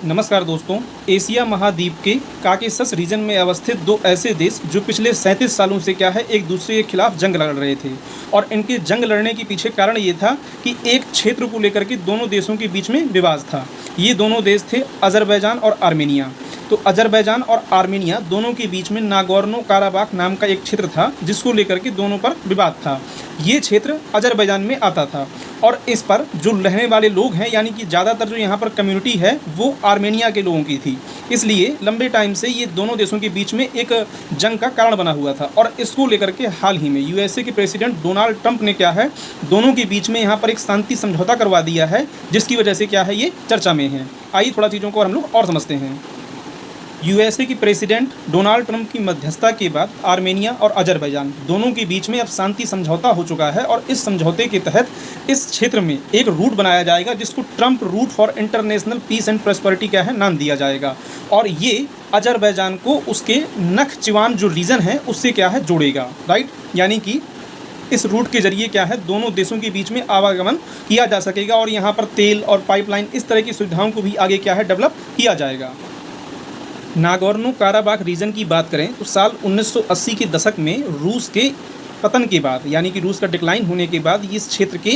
नमस्कार दोस्तों। एशिया महाद्वीप के काकेशस रीजन में अवस्थित दो ऐसे देश जो पिछले 37 सालों से क्या है एक दूसरे के खिलाफ जंग लड़ रहे थे और इनके जंग लड़ने के पीछे कारण ये था कि एक क्षेत्र को लेकर के दोनों देशों के बीच में विवाद था। ये दोनों देश थे अज़रबैजान और आर्मेनिया। तो अज़रबैजान और आर्मेनिया दोनों के बीच में नागोर्नो काराबाख नाम का एक क्षेत्र था जिसको लेकर के दोनों पर विवाद था। ये क्षेत्र अज़रबैजान में आता था और इस पर जो रहने वाले लोग हैं यानी कि ज़्यादातर जो यहाँ पर कम्युनिटी है वो आर्मेनिया के लोगों की थी। इसलिए लंबे टाइम से ये दोनों देशों के बीच में एक जंग का कारण बना हुआ था और इसको लेकर के हाल ही में यूएसए के प्रेसिडेंट डोनाल्ड ट्रंप ने क्या है दोनों के बीच में यहाँ पर एक शांति समझौता करवा दिया है, जिसकी वजह से क्या है ये चर्चा में है। आइए थोड़ा चीज़ों को हम लोग और समझते हैं। यूएसए की प्रेसिडेंट डोनाल्ड ट्रंप की मध्यस्थता के बाद आर्मेनिया और अज़रबैजान दोनों के बीच में अब शांति समझौता हो चुका है और इस समझौते के तहत इस क्षेत्र में एक रूट बनाया जाएगा जिसको Trump route for international peace and prosperity क्या है नाम दिया जाएगा और ये अज़रबैजान को उसके नखचिवान जो रीजन है उससे क्या है जोड़ेगा, राइट। यानी कि इस रूट के जरिए क्या है दोनों देशों के बीच में आवागमन किया जा सकेगा और यहाँ पर तेल और पाइपलाइन इस तरह की सुविधाओं को भी आगे क्या है डेवलप किया जाएगा। नागोर्नो काराबाख रीजन की बात करें तो साल 1980 के दशक में रूस के पतन के बाद यानी कि रूस का डिक्लाइन होने के बाद इस क्षेत्र के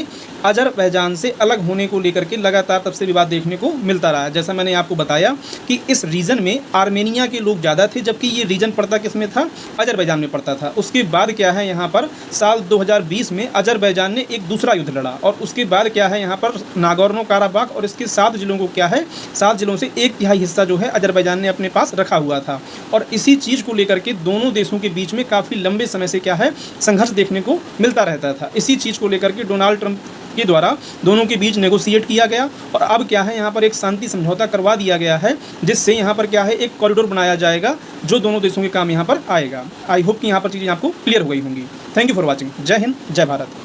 अज़रबैजान से अलग होने को लेकर के लगातार तब से विवाद देखने को मिलता रहा। जैसा मैंने आपको बताया कि इस रीजन में आर्मेनिया के लोग ज़्यादा थे जबकि ये रीजन पड़ता किस में था, अज़रबैजान में पड़ता था। उसके बाद क्या है यहाँ पर साल 2020 में अज़रबैजान ने एक दूसरा युद्ध लड़ा और उसके बाद क्या है यहाँ पर नागोर्नो काराबाख और इसके 7 जिलों को क्या है 7 जिलों से 1/3 हिस्सा जो है अज़रबैजान ने अपने पास रखा हुआ था और इसी चीज़ को लेकर के दोनों देशों के बीच में काफ़ी लंबे समय से क्या है संघर्ष देखने को मिलता रहता था। इसी चीज़ को लेकर के डोनाल्ड ट्रंप के द्वारा दोनों के बीच नेगोशिएट किया गया और अब क्या है यहाँ पर एक शांति समझौता करवा दिया गया है जिससे यहाँ पर क्या है एक कॉरिडोर बनाया जाएगा जो दोनों देशों के काम यहाँ पर आएगा। आई होप कि यहाँ पर चीज़ें आपको क्लियर हो गई होंगी। Thank you for watching. जय हिंद, जय भारत।